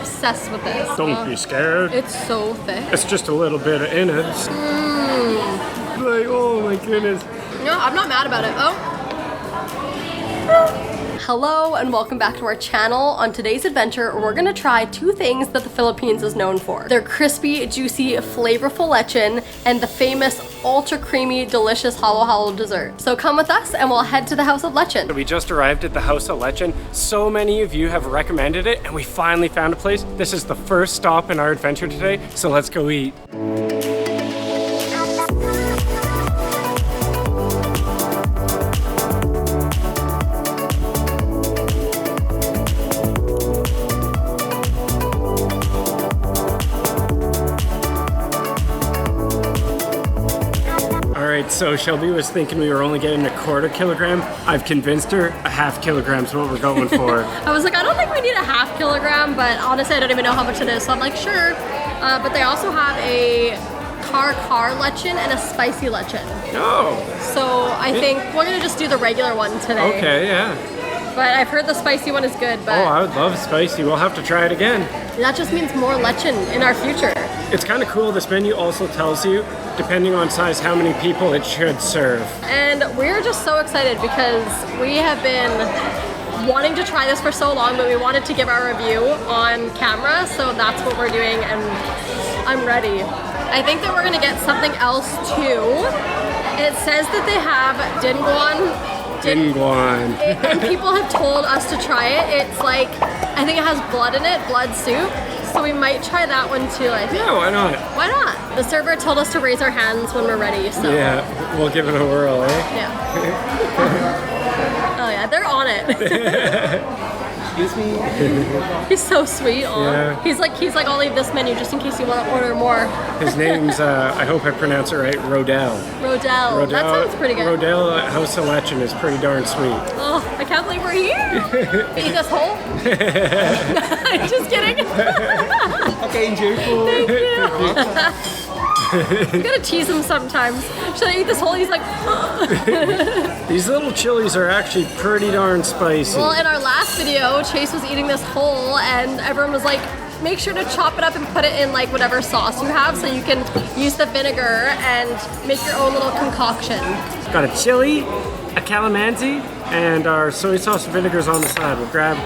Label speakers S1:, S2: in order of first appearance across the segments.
S1: obsessed with this.
S2: Don't be scared.
S1: It's so thick.
S2: It's just a little bit of innards. Like, oh my goodness.
S1: No, I'm not mad about it. Oh. Hello and welcome back to our channel. On today's adventure, we're gonna try two things that the Philippines is known for. Their crispy, juicy, flavorful lechon and the famous ultra creamy, delicious halo-halo dessert. So come with us and we'll head to the House of Lechon.
S2: We just arrived at the House of Lechon. So many of you have recommended it and we finally found a place. This is the first stop in our adventure today, so let's go eat. So Shelby was thinking we were only getting a 1/4 kilogram. I've convinced her a 1/2 kilogram is what we're going for.
S1: I was like, I don't think we need a 1/2 kilogram, but honestly, I don't even know how much it is. So I'm like, sure. But they also have a car lechon and a spicy lechon.
S2: Oh.
S1: So I think we're gonna just do the regular one today.
S2: Okay, yeah.
S1: But I've heard the spicy one is good, but...
S2: Oh, I would love spicy. We'll have to try it again.
S1: That just means more lechon in our future.
S2: It's kind of cool. This menu also tells you, depending on size, how many people it should serve.
S1: And we're just so excited because we have been wanting to try this for so long, but we wanted to give our review on camera, so that's what we're doing, and I'm ready. I think that we're gonna get something else too. It says that they have Dinuguan.
S2: Dinuguan.
S1: And people have told us to try it. It's like, I think it has blood in it, blood soup. So we might try that one too, I think.
S2: Yeah, why not?
S1: Why not? The server told us to raise our hands when we're ready, so.
S2: Yeah, we'll give it a whirl, eh?
S1: Yeah. Oh yeah, they're on it.
S2: Excuse me.
S1: He's so sweet.
S2: Yeah.
S1: He's like, I'll leave this menu just in case you want to order more.
S2: His name's, I hope I pronounce it right, Rodell.
S1: Rodell. That sounds pretty good.
S2: Rodell at House of Lechon is pretty darn sweet.
S1: Oh, I can't believe we're here. Eat this whole? Just kidding.
S2: Okay, enjoy.
S1: Thank you. I'm gonna tease him sometimes. Should I eat this whole? He's like,
S2: These little chilies are actually pretty darn spicy.
S1: Well, in our last video, Chase was eating this whole and everyone was like, make sure to chop it up and put it in like whatever sauce you have so you can use the vinegar and make your own little concoction.
S2: Got a chili, a calamansi, and our soy sauce vinegar's on the side. We'll grab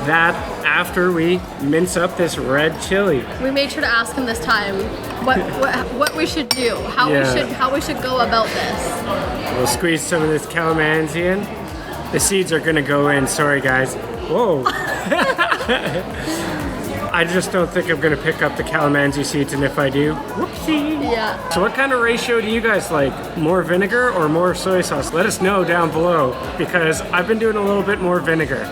S2: that after we mince up this red chili.
S1: We made sure to ask him this time what we should do, how we should go about this.
S2: We'll squeeze some of this calamansi in. The seeds are gonna go in, sorry guys. Whoa. I just don't think I'm gonna pick up the calamansi seeds, and if I do, whoopsie.
S1: Yeah.
S2: So what kind of ratio do you guys like? More vinegar or more soy sauce? Let us know down below, because I've been doing a little bit more vinegar.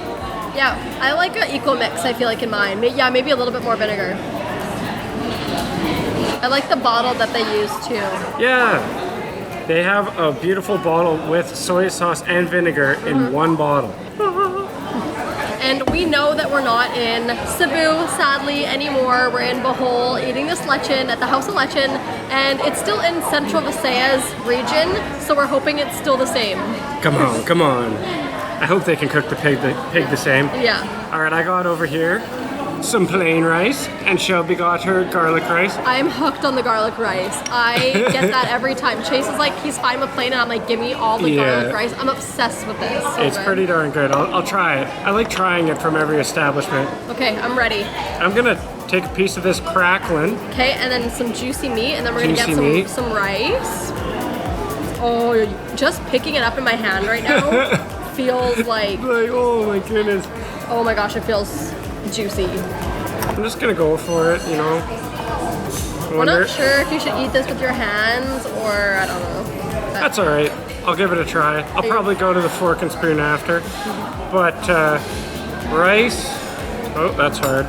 S1: Yeah, I like an equal mix, I feel like, in mine. Yeah, maybe a little bit more vinegar. I like the bottle that they use too.
S2: Yeah, they have a beautiful bottle with soy sauce and vinegar in one bottle.
S1: And we know that we're not in Cebu, sadly, anymore. We're in Bohol eating this lechon at the House of Lechon, and it's still in Central Visayas region, so we're hoping it's still the same.
S2: Come on, come on. I hope they can cook the pig the same.
S1: Yeah.
S2: All right, I got over here some plain rice, and Shelby got her garlic rice.
S1: I'm hooked on the garlic rice. I get that every time. Chase is like, he's fine with plain, and I'm like, give me all the garlic rice. I'm obsessed with this. So
S2: it's
S1: good.
S2: pretty darn good. I'll try it. I like trying it from every establishment.
S1: Okay, I'm ready.
S2: I'm gonna take a piece of this crackling.
S1: Okay, and then some juicy meat, and then we're gonna get some rice. Oh, just picking it up in my hand right now feels like,
S2: oh my goodness.
S1: Oh my gosh, it feels juicy.
S2: I'm just gonna go for it, you know.
S1: We're not sure if you should eat this with your hands or I don't know.
S2: That's all right. I'll give it a try. I'll probably go to the fork and spoon after. But rice. Oh, that's hard.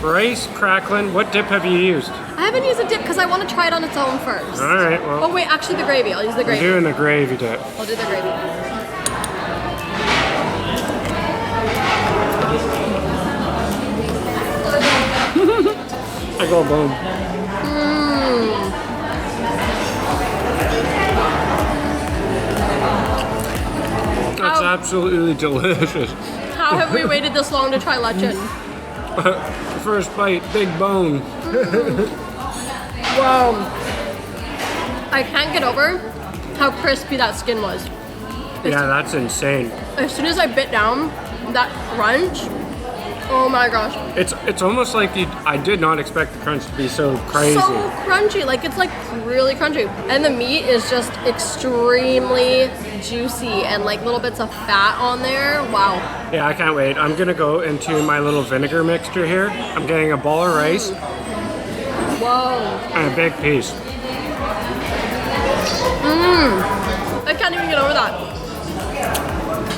S2: Rice, crackling. What dip have you used?
S1: I haven't used a dip because I want to try it on its own first.
S2: All right. Well.
S1: Oh wait, actually the gravy. I'll use the gravy.
S2: I'm doing the gravy dip.
S1: I'll do the gravy.
S2: I go boom. That's absolutely delicious.
S1: How have we waited this long to try lechon?
S2: First bite, big bone.
S1: Wow. I can't get over how crispy that skin was.
S2: Yeah, that's insane.
S1: As soon as I bit down, that crunch, oh my gosh.
S2: It's almost like I did not expect the crunch to be so crazy.
S1: So crunchy, like it's like really crunchy. And the meat is just extremely juicy and like little bits of fat on there. Wow.
S2: Yeah, I can't wait. I'm gonna go into my little vinegar mixture here. I'm getting a ball of rice
S1: Whoa.
S2: and a big piece.
S1: I can't even get over that.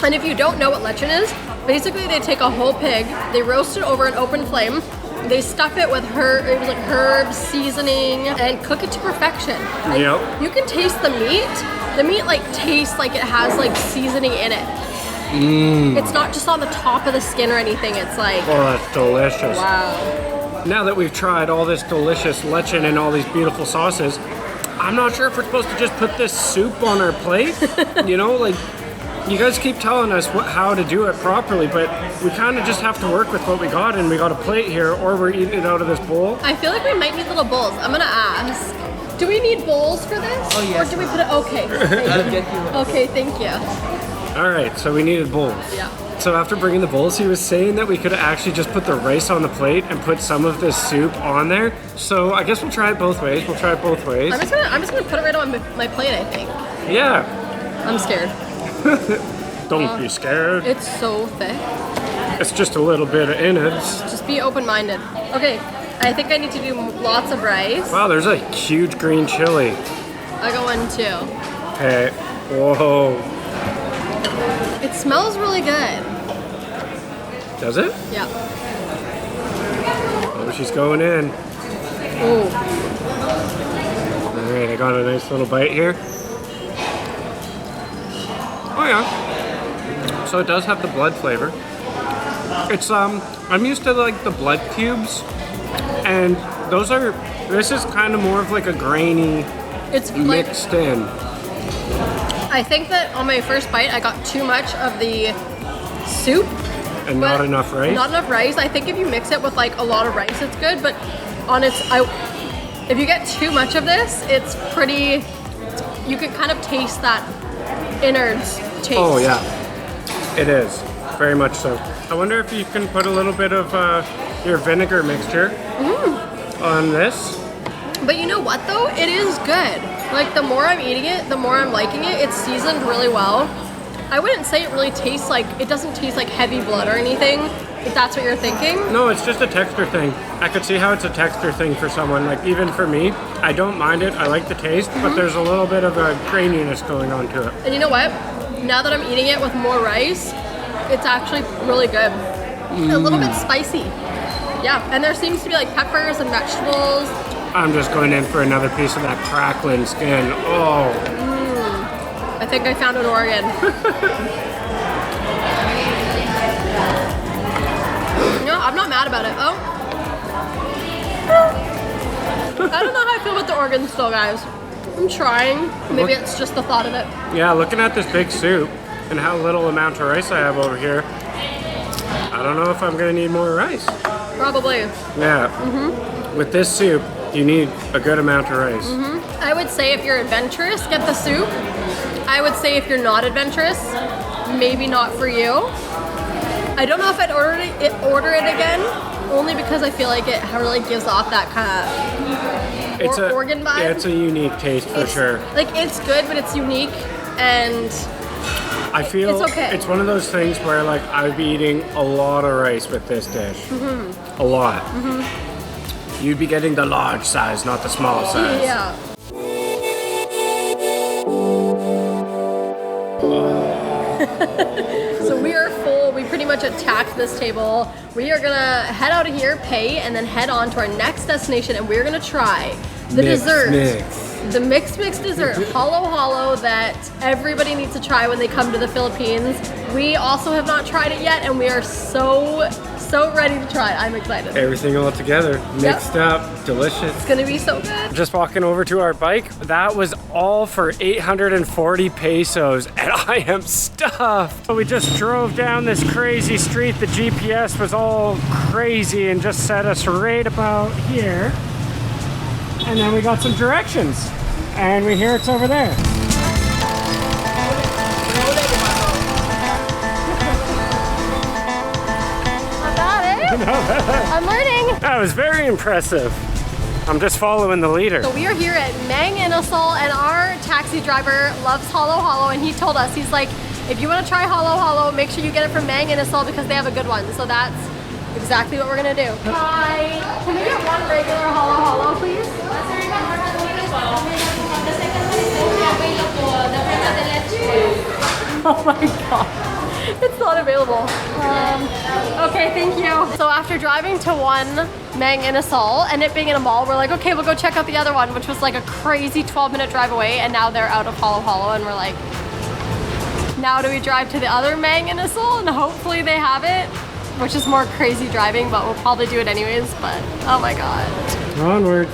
S1: And if you don't know what lechon is, basically they take a whole pig, they roast it over an open flame, they stuff it with herbs, seasoning, and cook it to perfection. And
S2: Yep.
S1: you can taste the meat. The meat like tastes like it has like seasoning in it. It's not just on the top of the skin or anything. It's like,
S2: Oh, that's delicious.
S1: wow.
S2: Now that we've tried all this delicious lechon and all these beautiful sauces, I'm not sure if we're supposed to just put this soup on our plate. You know, like, you guys keep telling us how to do it properly, but we kind of just have to work with what we got, and we got a plate here, or we're eating it out of this bowl.
S1: I feel like we might need little bowls. I'm gonna ask. Do we need bowls for this?
S3: Oh, yes.
S1: Or do we put it? Okay.
S3: I'll get you.
S1: Okay, thank you.
S2: All right, so we needed bowls.
S1: Yeah.
S2: So after bringing the bowls, he was saying that we could actually just put the rice on the plate and put some of this soup on there. So I guess we'll try it both ways. I'm just
S1: gonna put it right on my plate, I think.
S2: Yeah.
S1: I'm scared.
S2: Don't be scared.
S1: It's so thick.
S2: It's just a little bit of innards.
S1: Just be open-minded. Okay, I think I need to do lots of rice.
S2: Wow, there's a huge green chili.
S1: I got one too.
S2: Okay. Whoa.
S1: It smells really good.
S2: Does it?
S1: Yeah.
S2: Oh, she's going in.
S1: Ooh.
S2: All right, I got a nice little bite here. Oh yeah. So it does have the blood flavor. It's I'm used to like the blood cubes, and this is kind of more of like a grainy
S1: It's like,
S2: mixed in.
S1: I think that on my first bite I got too much of the soup.
S2: And
S1: but
S2: not enough rice?
S1: Not enough rice. I think if you mix it with like a lot of rice it's good, but if you get too much of this, it's pretty, you can kind of taste that innards taste.
S2: Oh yeah, it is. Very much so. I wonder if you can put a little bit of your vinegar mixture on this.
S1: But you know what though? It is good. Like the more I'm eating it, the more I'm liking it. It's seasoned really well. I wouldn't say it really tastes like, it doesn't taste like heavy blood or anything, if that's what you're thinking.
S2: No, it's just a texture thing. I could see how it's a texture thing for someone. Like even for me, I don't mind it. I like the taste, but there's a little bit of a graininess going on to it.
S1: And you know what? Now that I'm eating it with more rice, it's actually really good. A little bit spicy. Yeah, and there seems to be like peppers and vegetables.
S2: I'm just going in for another piece of that crackling skin. Oh.
S1: I think I found an organ. No, I'm not mad about it. Oh. I don't know how I feel about the organs still, guys. I'm trying. Maybe it's just the thought of it.
S2: Yeah, looking at this big soup and how little amount of rice I have over here, I don't know if I'm gonna need more rice.
S1: Probably.
S2: Yeah. With this soup, you need a good amount of rice.
S1: I would say if you're adventurous, get the soup. I would say if you're not adventurous, maybe not for you. I don't know if I'd order it again, only because I feel like it really gives off that kind of organ vibe.
S2: Yeah, it's a unique taste for sure.
S1: Like it's good, but it's unique, and
S2: I feel
S1: it's okay.
S2: It's one of those things where like I'd be eating a lot of rice with this dish. A lot. You'd be getting the large size, not the small size.
S1: Yeah. So we are full. We pretty much attacked this table. We are gonna head out of here, pay, and then head on to our next destination, and we're gonna try the dessert. The mixed dessert, halo that everybody needs to try when they come to the Philippines. We also have not tried it yet, and we are so so ready to try it. I'm excited.
S2: Everything all together, mixed up, delicious.
S1: It's gonna be so good.
S2: Just walking over to our bike. That was all for 840 pesos, and I am stuffed. So we just drove down this crazy street. The GPS was all crazy and just set us right about here. And then we got some directions, and we hear it's over there.
S1: I'm learning.
S2: That was very impressive. I'm just following the leader.
S1: So we are here at Mang Inasal, and our taxi driver loves Halo Halo, and he told us, he's like, if you want to try Halo Halo, make sure you get it from Mang Inasal because they have a good one. So that's exactly what we're gonna do. Hi, can we get one regular Halo Halo, please? Oh my god. It's not available. Okay, thank you. So after driving to one Mang Inasal and it being in a mall, we're like, okay, we'll go check out the other one, which was like a crazy 12-minute drive away, and now they're out of Halo Halo, and we're like, now do we drive to the other Mang Inasal and hopefully they have it, which is more crazy driving, but we'll probably do it anyways, but oh my god.
S2: Onwards.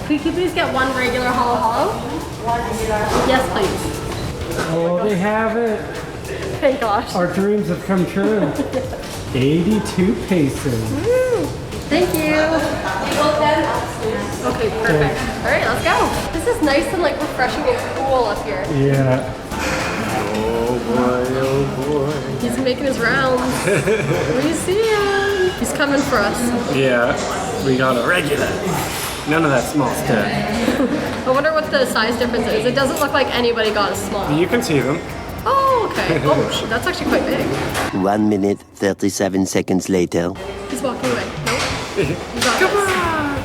S1: Could you please get one regular Halo Halo? Yes, please.
S2: Oh, they have it.
S1: Thank gosh.
S2: Our dreams have come true. 82 pesos.
S1: Woo. Thank you. Okay, perfect. All right, let's go. This is nice and like refreshing and cool up here.
S2: Yeah. Oh boy.
S1: He's making his rounds. We see him. He's coming for us.
S2: Yeah, we got a regular. None of that small stuff.
S1: I wonder what the size difference is. It doesn't look like anybody got a small.
S2: You can see them.
S1: Oh, okay. Oh, shit, that's actually quite big.
S3: 1 minute, 37 seconds later.
S1: He's walking away. Nope.
S2: Come on!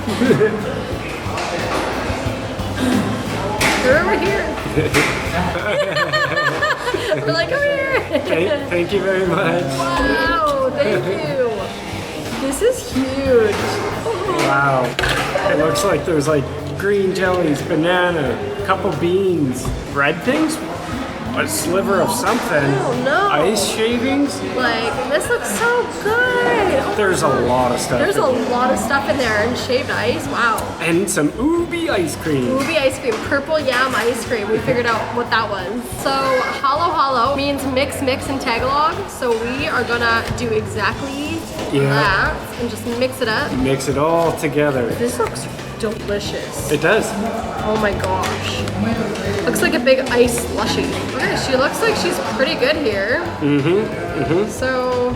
S1: They're over here. We're like, come here.
S2: Thank you very much.
S1: Wow, thank you. This is huge.
S2: Wow. It looks like there's like green jellies, banana, a couple beans, bread things, a sliver of something.
S1: Oh no.
S2: Ice shavings.
S1: Like, this looks so good. Oh,
S2: There's a lot of stuff.
S1: there's a lot of stuff in there, and shaved ice. Wow.
S2: And some ubi ice cream.
S1: Ubi ice cream, purple yam ice cream. We figured out what that was. So halo halo means mix in Tagalog. So we are gonna do exactly that and just mix it up.
S2: Mix it all together.
S1: This looks delicious.
S2: It does.
S1: Oh my gosh. Looks like a big ice slushy. Okay, she looks like she's pretty good here. So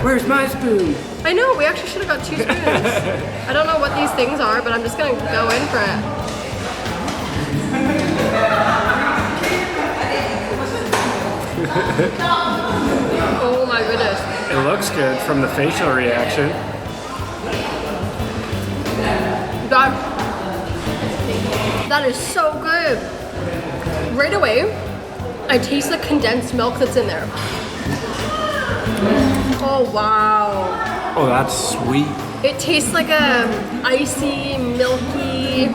S2: Where's my spoon?
S1: I know, we actually should have got 2 spoons. I don't know what these things are, but I'm just gonna go in for it. Oh my goodness.
S2: It looks good from the facial reaction.
S1: That is so good. Right away, I taste the condensed milk that's in there. Oh wow.
S2: Oh, that's sweet.
S1: It tastes like a icy, milky,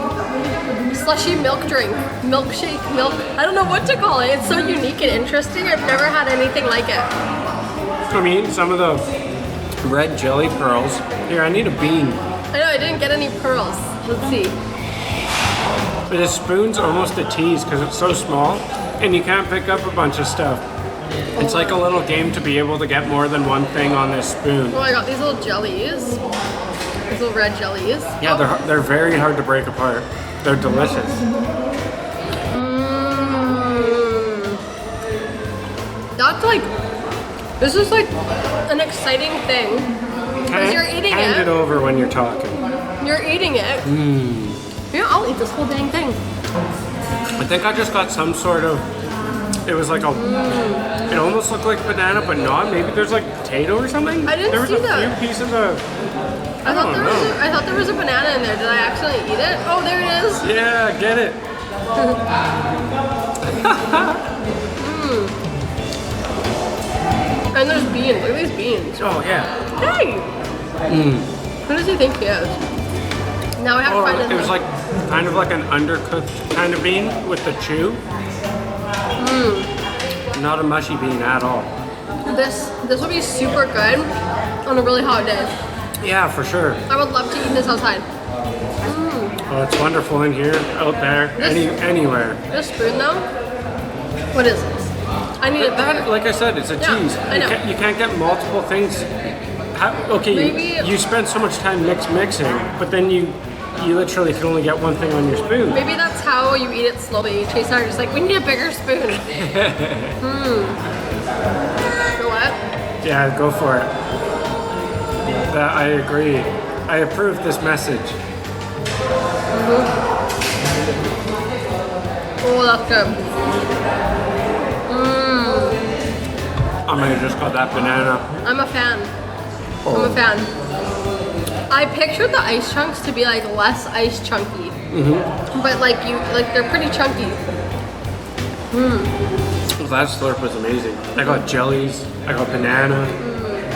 S1: slushy milk drink. Milkshake, milk. I don't know what to call it. It's so unique and interesting. I've never had anything like it.
S2: I mean, some of the red jelly pearls. Here, I need a bean.
S1: I know, I didn't get any pearls. Let's see.
S2: The spoon's almost a tease because it's so small and you can't pick up a bunch of stuff. It's like a little game to be able to get more than one thing on this spoon.
S1: Oh, I got these little jellies. These little red jellies.
S2: Yeah, they're very hard to break apart. They're delicious.
S1: That's like, this is like an exciting thing. Because you're eating
S2: Hand it over when you're talking.
S1: You're eating it. Yeah, I'll eat this whole dang thing.
S2: I think I just got some sort of, it was like a, it almost looked like banana, but not. Maybe there's like potato or something.
S1: I didn't
S2: there was
S1: see
S2: a
S1: that.
S2: few pieces of
S1: I thought there was a banana in there. Did I accidentally eat it? Oh, there it is.
S2: Yeah, get it.
S1: And there's beans. Look at these beans.
S2: Oh, yeah.
S1: Hey! Who does he think he is? Now I have to find
S2: It was like kind of like an undercooked kind of bean with the chew. Not a mushy bean at all.
S1: This would be super good on a really hot day.
S2: Yeah, for sure.
S1: I would love to eat this outside.
S2: Oh, it's wonderful in here, out there, anywhere.
S1: This spoon though? What is this? I need it better.
S2: Like I said, it's a cheese.
S1: I know.
S2: You can't get multiple things.
S1: Maybe-
S2: you spend so much time mixing, but then you literally can only get one thing on your spoon.
S1: Maybe that's how you eat it slowly. Chase and I are just like, we need a bigger spoon. Go what?
S2: Yeah, go for it. That I agree. I approve this message.
S1: Oh, that's good.
S2: I'm gonna just call that banana.
S1: I'm a fan. I'm a fan. I pictured the ice chunks to be like less ice chunky, but like they're pretty chunky.
S2: That slurp was amazing. I got jellies, I got banana,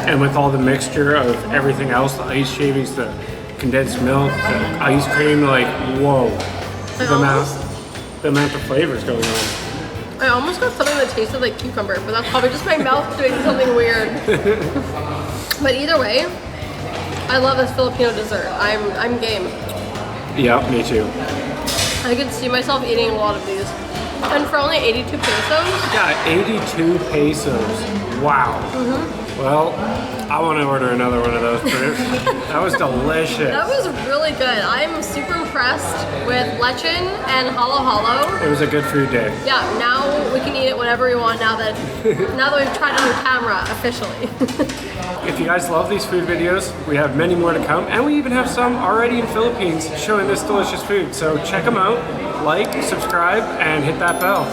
S2: and with all the mixture of everything else, the ice shavings, the condensed milk, the ice cream, like, whoa. The amount of flavors going on.
S1: I almost got something that tasted like cucumber, but that's probably just my mouth doing something weird. But either way, I love this Filipino dessert. I'm game.
S2: Yeah, me too.
S1: I could see myself eating a lot of these. And for only 82 pesos?
S2: Yeah, 82 pesos. Wow. Well, I want to order another one of those, Bruce. That was delicious.
S1: That was really good. I'm super impressed with lechon and halo halo.
S2: It was a good food day.
S1: Yeah, now we can eat it whenever we want now that we've tried it on camera officially.
S2: If you guys love these food videos, we have many more to come, and we even have some already in Philippines showing this delicious food. So check them out, like, subscribe, and hit that bell.